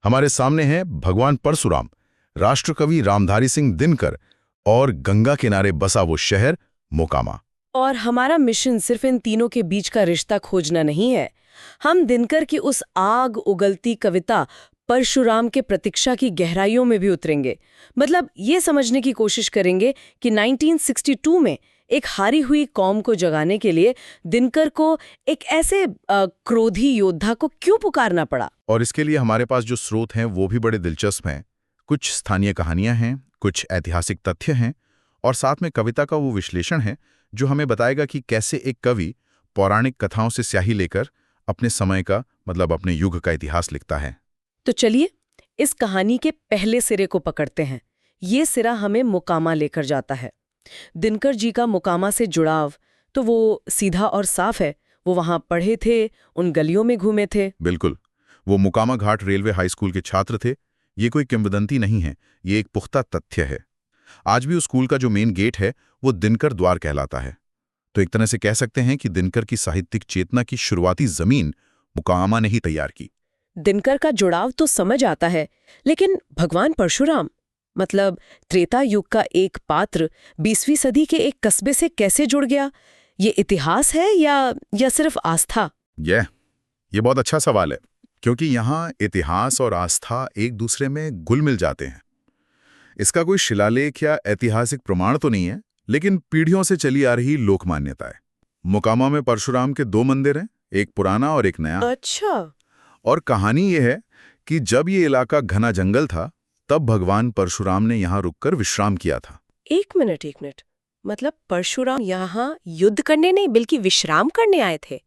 हमारे सामने है भगवान परशुराम, राष्ट्रकवि रामधारी सिंह दिनकर और गंगा किनारे बसा वो शहर मोकामा। और हमारा मिशन सिर्फ इन तीनों के बीच का रिश्ता खोजना नहीं है। हम दिनकर की उस आग उगलती कविता परशुराम के प्रतीक्षा की गहराइयों में भी उतरेंगे। मतलब ये समझने की कोशिश करेंगे कि 1962 में एक हारी हुई कौम को जगाने के लिए दिनकर को एक ऐसे क्रोधी योद्धा को क्यों पुकारना पड़ा। और इसके लिए हमारे पास जो स्रोत हैं वो भी बड़े दिलचस्प हैं। कुछ स्थानीय कहानियां हैं, कुछ ऐतिहासिक तथ्य हैं और साथ में कविता का वो विश्लेषण है जो हमें बताएगा कि कैसे एक कवि पौराणिक कथाओं से स्याही लेकर अपने समय का, मतलब अपने युग का इतिहास लिखता है। तो चलिए इस कहानी के पहले सिरे को पकड़ते हैं। ये सिरा हमें मोकामा लेकर जाता है। दिनकर जी का मोकामा से जुड़ाव तो वो सीधा और साफ है। वो वहां पढ़े थे, उन गलियों में घूमे थे। बिल्कुल, वो मोकामा घाट रेलवे हाई स्कूल के छात्र थे। ये कोई किंवदंती नहीं है, ये एक पुख्ता तथ्य है। आज भी उस स्कूल का जो मेन गेट है वो दिनकर द्वार कहलाता है। तो एक तरह से कह सकते हैं कि दिनकर की साहित्यिक चेतना की शुरुआती जमीन मोकामा ने ही तैयार की। दिनकर का जुड़ाव तो समझ आता है, लेकिन भगवान परशुराम, मतलब त्रेता युग का एक पात्र 20वीं सदी के एक कस्बे से कैसे जुड़ गया? ये इतिहास है या सिर्फ आस्था? ये बहुत अच्छा सवाल है, क्योंकि यहाँ इतिहास और आस्था एक दूसरे में घुल मिल जाते हैं। इसका कोई शिलालेख या ऐतिहासिक प्रमाण तो नहीं है, लेकिन पीढ़ियों से चली आ रही लोक मान्यता है। मोकामा में परशुराम के 2 मंदिर हैं, एक पुराना और एक नया। अच्छा। और कहानी ये है कि जब ये इलाका घना जंगल था, तब भगवान परशुराम ने यहाँ रुककर विश्राम किया था। एक मिनट, मतलब परशुराम यहाँ युद्ध करने नहीं बल्कि विश्राम करने आए थे?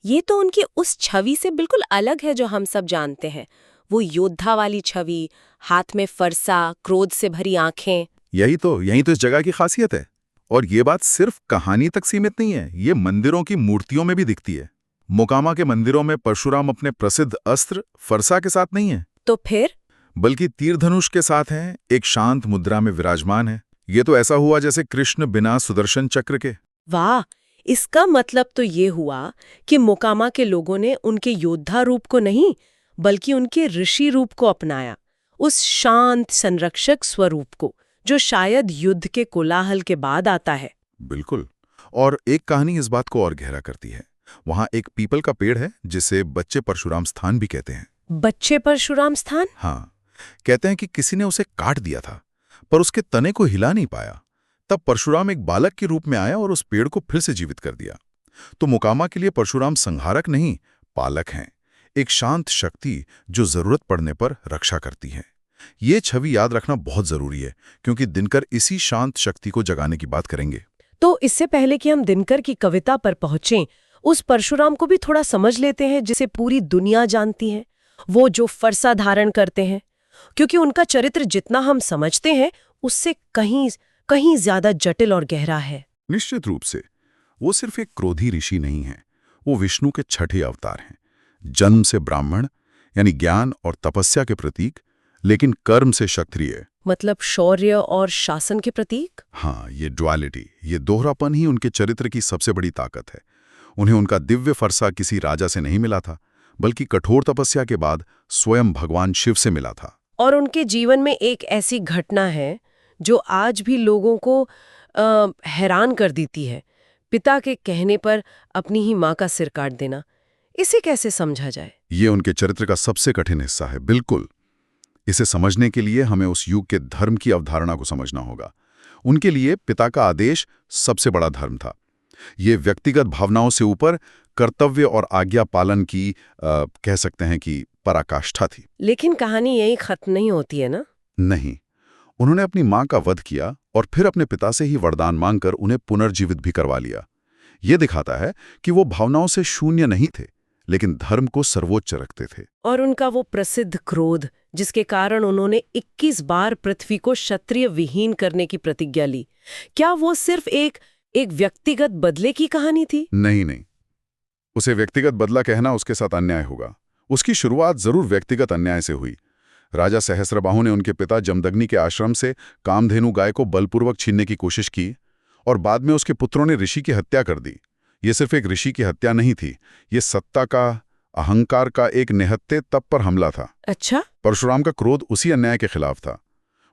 ये तो उनकी उस छवि से बिल्कुल अलग है जो हम सब जानते हैं। वो योद्धा वाली छवि, हाथ में फरसा, क्रोध से भरी आंखें। यही तो इस जगह की खासियत है। और ये बात सिर्फ कहानी तक सीमित नहीं है, ये मंदिरों की मूर्तियों में भी दिखती है। मोकामा के मंदिरों में परशुराम अपने प्रसिद्ध अस्त्र फरसा के साथ नहीं है, तो फिर? बल्कि तीर धनुष के साथ हैं, एक शांत मुद्रा में विराजमान है। ये तो ऐसा हुआ जैसे कृष्ण बिना सुदर्शन चक्र के। वाह, इसका मतलब तो ये हुआ कि मोकामा के लोगों ने उनके योद्धा रूप को नहीं बल्कि उनके ऋषि रूप को अपनाया, उस शांत संरक्षक स्वरूप को जो शायद युद्ध के कोलाहल के बाद आता है। बिल्कुल। और एक कहानी इस बात को और गहरा करती है। वहां एक पीपल का पेड़ है जिसे बच्चे परशुराम स्थान भी कहते हैं। बच्चे परशुराम स्थान? हाँ, कहते हैं कि किसी ने उसे काट दिया था, पर उसके तने को हिला नहीं पाया। तब परशुराम एक बालक के रूप में आया और उस पेड़ को फिर से जीवित कर दिया। तो मोकामा के लिए परशुराम संहारक नहीं, पालक हैं, एक शांत शक्ति जो जरूरत पड़ने पर रक्षा करती है। ये छवि याद रखना बहुत जरूरी है, क्योंकि दिनकर इसी शांत शक्ति को जगाने की बात करेंगे। तो इससे पहले कि हम दिनकर की कविता पर पहुंचें, उस परशुराम को भी थोड़ा समझ लेते हैं जिसे पूरी दुनिया जानती है, वो जो फरसा धारण करते हैं। क्योंकि उनका चरित्र जितना हम समझते हैं उससे कहीं कहीं ज्यादा जटिल और गहरा है। निश्चित रूप से वो सिर्फ एक क्रोधी ऋषि नहीं है, वो विष्णु के छठे अवतार हैं। जन्म से ब्राह्मण, यानी ज्ञान और तपस्या के प्रतीक, लेकिन कर्म से क्षत्रिय, मतलब शौर्य और शासन के प्रतीक। हाँ, ये ड्युअलिटी, ये दोहरापन ही उनके चरित्र की सबसे बड़ी ताकत है। उन्हें उनका दिव्य फरसा किसी राजा से नहीं मिला था, बल्कि कठोर तपस्या के बाद स्वयं भगवान शिव से मिला था। और उनके जीवन में एक ऐसी घटना है जो आज भी लोगों को हैरान कर देती है। पिता के कहने पर अपनी ही माँ का सिर काट देना। इसे कैसे समझा जाए? ये उनके चरित्र का सबसे कठिन हिस्सा है। बिल्कुल। इसे समझने के लिए हमें उस युग के धर्म की अवधारणा को समझना होगा। उनके लिए पिता का आदेश सबसे बड़ा धर्म था। ये व्यक्तिगत भावनाओं से ऊपर कर्तव्य और आज्ञा पालन की कह सकते हैं कि पराकाष्ठा थी। लेकिन कहानी यही खत्म नहीं होती है ना? नहीं, उन्होंने अपनी मां का वध किया और फिर अपने पिता से ही वरदान मांगकर उन्हें पुनर्जीवित भी करवा लिया। ये दिखाता है कि वो भावनाओं से शून्य नहीं थे, लेकिन धर्म को सर्वोच्च रखते थे। और उनका वो प्रसिद्ध क्रोध, जिसके कारण उन्होंने 21 बार पृथ्वी को क्षत्रिय विहीन करने की प्रतिज्ञा ली, क्या वो सिर्फ एक व्यक्तिगत बदले की कहानी थी? नहीं, उसे व्यक्तिगत बदला कहना उसके साथ अन्याय होगा। उसकी शुरुआत जरूर व्यक्तिगत अन्याय से हुई। राजा सहस्रबाहु ने उनके पिता जमदग्नि के आश्रम से कामधेनु गाय को बलपूर्वक छीनने की कोशिश की और बाद में उसके पुत्रों ने ऋषि की हत्या कर दी। ये सिर्फ एक ऋषि की हत्या नहीं थी, ये सत्ता का, अहंकार का एक निहत्थे तप पर हमला था। अच्छा। परशुराम का क्रोध उसी अन्याय के खिलाफ था।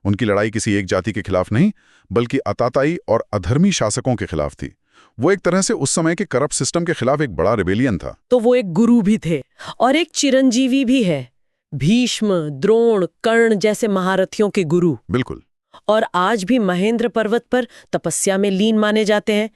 उनकी लड़ाई किसी एक जाति के खिलाफ नहीं, बल्कि अताताई और अधर्मी शासकों के खिलाफ थी। वो एक तरह से उस समय के करप्ट सिस्टम के खिलाफ एक बड़ा रिबेलियन था। तो वो एक गुरु भी थे और एक चिरंजीवी भी है, भीष्म, द्रोण, कर्ण जैसे महारथियों के गुरु। बिल्कुल। और आज भी महेंद्र पर्वत पर तपस्या में लीन माने जाते हैं।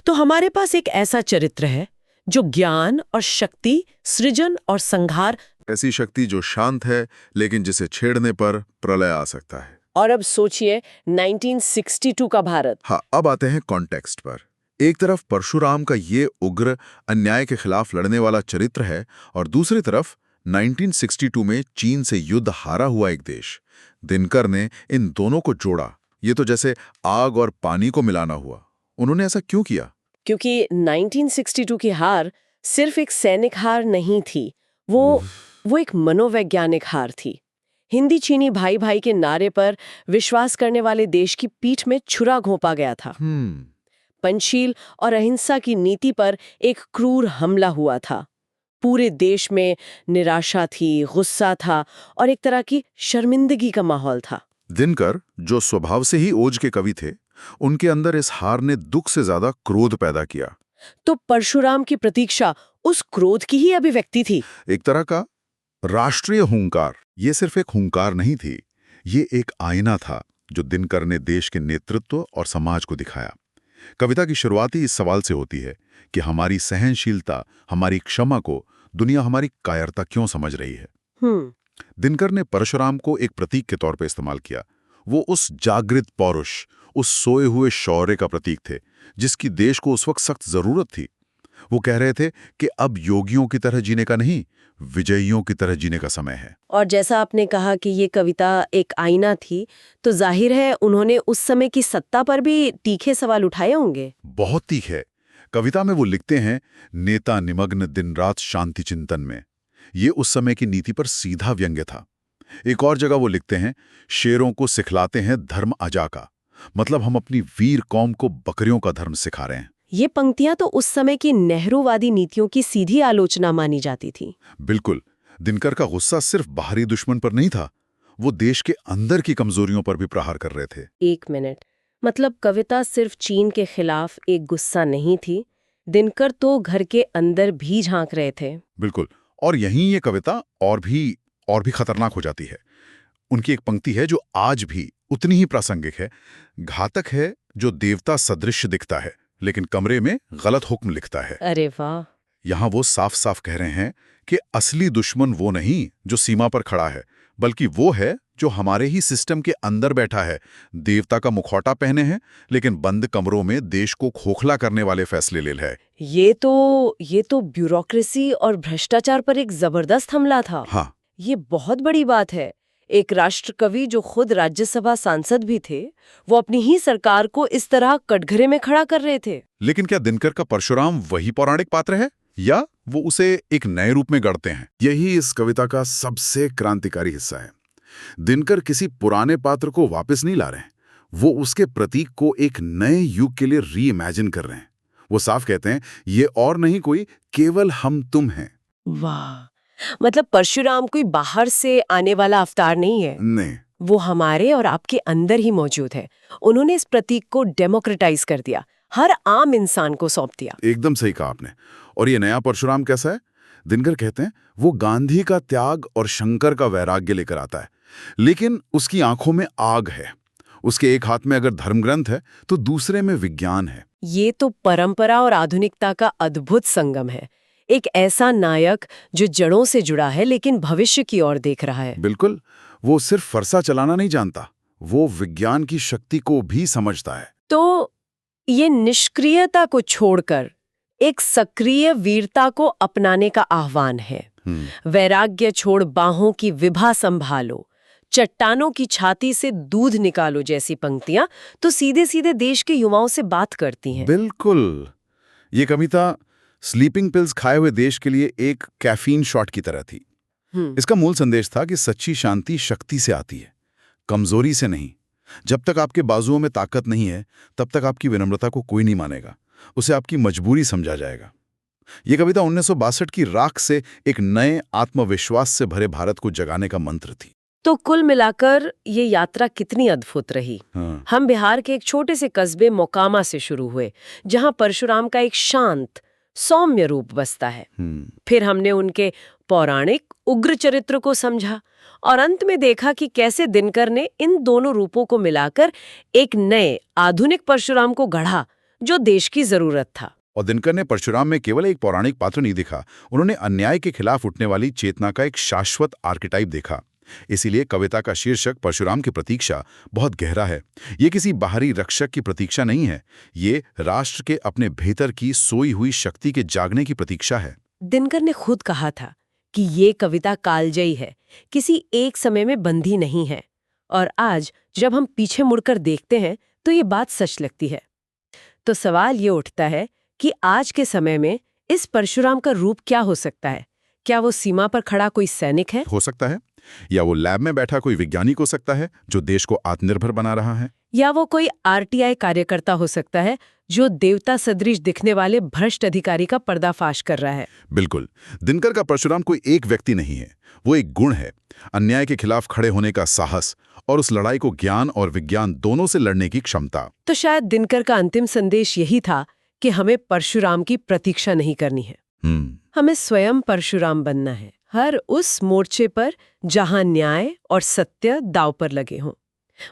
तो हमारे पास एक ऐसा चरित्र है जो ज्ञान और शक्ति, सृजन और संहार, ऐसी शक्ति जो शांत है लेकिन जिसे छेड़ने पर प्रलय आ सकता है। और अब सोचिए 1962 का भारत। हाँ, अब आते हैं कॉन्टेक्स्ट पर। एक तरफ परशुराम का ये उग्र अन्याय के खिलाफ लड़ने वाला चरित्र है और दूसरी तरफ 1962 में चीन से युद्ध हारा हुआ एक देश। दिनकर ने इन दोनों को जोड़ा। ये तो जैसे आग और पानी को मिलाना हुआ। उन्होंने ऐसा क्यों किया? क्योंकि 1962 की हार सिर्फ एक सैनिक हार नहीं थी, वो एक मनोवैज्ञानिक हार थी। हिंदी चीनी भाई भाई के नारे पर विश्वास करने वाले देश की पीठ में छुरा घोंपा गया था। पंचशील और अहिंसा की नीति पर एक क्रूर हमला हुआ था। पूरे देश में निराशा थी, गुस्सा था और एक तरह की शर्मिंदगी का माहौल था। दिनकर, जो स्वभाव से ही ओज के कवि थे, उनके अंदर इस हार ने दुख से ज्यादा क्रोध पैदा किया। तो परशुराम की प्रतीक्षा उस क्रोध की ही अभिव्यक्ति थी। एक तरह का राष्ट्रीय हुंकार। ये सिर्फ एक हुंकार नहीं थी, ये एक आईना था जो दिनकर ने देश के नेतृत्व और समाज को दिखाया। कविता की शुरुआत ही इस सवाल से होती है कि हमारी सहनशीलता, हमारी क्षमा को दुनिया हमारी कायरता क्यों समझ रही है। दिनकर ने परशुराम को एक प्रतीक के तौर पर इस्तेमाल किया। वो उस जागृत पौरुष, उस सोए हुए शौर्य का प्रतीक थे जिसकी देश को उस वक्त सख्त जरूरत थी। वो कह रहे थे कि अब योगियों की तरह जीने का नहीं, विजयियों की तरह जीने का समय है। और जैसा आपने कहा कि ये कविता एक आईना थी, तो जाहिर है उन्होंने उस समय की सत्ता पर भी तीखे सवाल उठाए होंगे। बहुत तीखे। कविता में वो लिखते हैं, नेता निमग्न दिन रात शांति चिंतन में। ये उस समय की नीति पर सीधा व्यंग्य था। एक और जगह वो लिखते हैं, शेरों को सिखलाते हैं धर्म अजा का, मतलब हम अपनी वीर कौम को बकरियों का धर्म सिखा रहे हैं। ये पंक्तियां तो उस समय की नेहरूवादी नीतियों की सीधी आलोचना मानी जाती थी। बिल्कुल। दिनकर का गुस्सा सिर्फ बाहरी दुश्मन पर नहीं था, वो देश के अंदर की कमजोरियों पर भी प्रहार कर रहे थे। एक मिनट, मतलब कविता सिर्फ चीन के खिलाफ एक गुस्सा नहीं थी, दिनकर तो घर के अंदर भी झांक रहे थे। बिल्कुल। और यहीं ये कविता और भी खतरनाक हो जाती है। उनकी एक पंक्ति है जो आज भी उतनी ही प्रासंगिक है। घातक है जो देवता सदृश दिखता है लेकिन कमरे में गलत हुक्म लिखता है। अरे वाह। यहां वो साफ साफ कह रहे हैं कि असली दुश्मन वो नहीं जो सीमा पर खड़ा है, बल्कि वो है जो हमारे ही सिस्टम के अंदर बैठा है, देवता का मुखौटा पहने हैं लेकिन बंद कमरों में देश को खोखला करने वाले फैसले ले है। ये तो ब्यूरोक्रेसी और भ्रष्टाचार पर एक जबरदस्त हमला था। हाँ, ये बहुत बड़ी बात है। एक राष्ट्रकवि जो खुद राज्यसभा सांसद भी थे, वो अपनी ही सरकार को इस तरह कटघरे में खड़ा कर रहे थे। लेकिन क्या दिनकर का परशुराम वही पौराणिक पात्र है या वो उसे एक नए रूप में गढ़ते हैं? यही इस कविता का सबसे क्रांतिकारी हिस्सा है। दिनकर किसी पुराने पात्र को वापस नहीं ला रहे हैं, वो उसके प्रतीक को एक नए युग के लिए री इमेजिन कर रहे हैं। वो साफ कहते हैं, ये और नहीं कोई केवल हम तुम हैं। वाह, मतलब परशुराम कोई बाहर से आने वाला अवतार नहीं है। नहीं, वो हमारे और आपके अंदर ही मौजूद है। उन्होंने इस प्रतीक को डेमोक्रेटाइज कर दिया, हर आम इंसान को सौंप दिया। एकदम सही कहा आपने। और ये नया परशुराम कैसा है? दिनकर कहते हैं वो गांधी का त्याग और शंकर का वैराग्य लेकर आता है, लेकिन उसकी आंखों में आग है। उसके एक हाथ में अगर धर्मग्रंथ है तो दूसरे में विज्ञान है। ये तो परंपरा और आधुनिकता का अद्भुत संगम है। एक ऐसा नायक जो जड़ों से जुड़ा है लेकिन भविष्य की ओर देख रहा है। बिल्कुल। वो सिर्फ फरसा चलाना नहीं जानता, वो विज्ञान की शक्ति को भी समझता है। तो ये निष्क्रियता को छोड़कर एक सक्रिय वीरता को अपनाने का आह्वान है। वैराग्य छोड़ बाहों की विभा संभालो, चट्टानों की छाती से दूध निकालो जैसी पंक्तियां तो सीधे सीधे देश के युवाओं से बात करती हैं। बिल्कुल। ये कविता स्लीपिंग पिल्स खाए हुए देश के लिए एक कैफीन शॉट की तरह थी। इसका मूल संदेश था कि सच्ची शांति शक्ति से आती है, कमजोरी से नहीं। जब तक आपके बाजुओं में ताकत नहीं है, तब तक आपकी विनम्रता को कोई नहीं मानेगा, उसे आपकी मजबूरी समझा जाएगा। ये कविता 1962 की राख से एक नए आत्मविश्वास से भरे भारत को जगाने का मंत्र थी। तो कुल मिलाकर ये यात्रा कितनी अद्भुत रही। हाँ। हम बिहार के एक छोटे से कस्बे मोकामा से शुरू हुए, जहां परशुराम का एक शांत सौम्य रूप बसता है। फिर हमने उनके पौराणिक उग्र चरित्र को समझा और अंत में देखा कि कैसे दिनकर ने इन दोनों रूपों को मिलाकर एक नए आधुनिक परशुराम को गढ़ा, जो देश की जरूरत था। और दिनकर ने परशुराम में केवल एक पौराणिक पात्र नहीं देखा, उन्होंने अन्याय के खिलाफ उठने वाली चेतना का एक शाश्वत आर्किटाइप देखा। इसीलिए कविता का शीर्षक परशुराम की प्रतीक्षा बहुत गहरा है। ये किसी बाहरी रक्षक की प्रतीक्षा नहीं है, ये राष्ट्र के अपने भीतर की सोई हुई शक्ति के जागने की प्रतीक्षा है। दिनकर ने खुद कहा था कि ये कविता कालजयी है, किसी एक समय में बंधी नहीं है। और आज जब हम पीछे मुड़कर देखते हैं तो ये बात सच लगती है। तो सवाल ये उठता है कि आज के समय में इस परशुराम का रूप क्या हो सकता है? क्या वो सीमा पर खड़ा कोई सैनिक है? हो सकता है, या वो लैब में बैठा कोई वैज्ञानिक हो सकता है जो देश को आत्मनिर्भर बना रहा है, या वो कोई आरटीआई कार्यकर्ता हो सकता है जो देवता सदृश दिखने वाले भ्रष्ट अधिकारी का पर्दाफाश कर रहा है। बिल्कुल। दिनकर का परशुराम कोई एक व्यक्ति नहीं है, वो एक गुण है। अन्याय के खिलाफ खड़े होने का साहस और उस लड़ाई को ज्ञान और विज्ञान दोनों से लड़ने की क्षमता। तो शायद दिनकर का अंतिम संदेश यही था कि हमें परशुराम की प्रतीक्षा नहीं करनी है, हमें स्वयं परशुराम बनना है, हर उस मोर्चे पर जहां न्याय और सत्य दांव पर लगे हों।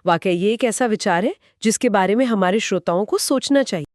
वाकई ये एक ऐसा विचार है जिसके बारे में हमारे श्रोताओं को सोचना चाहिए।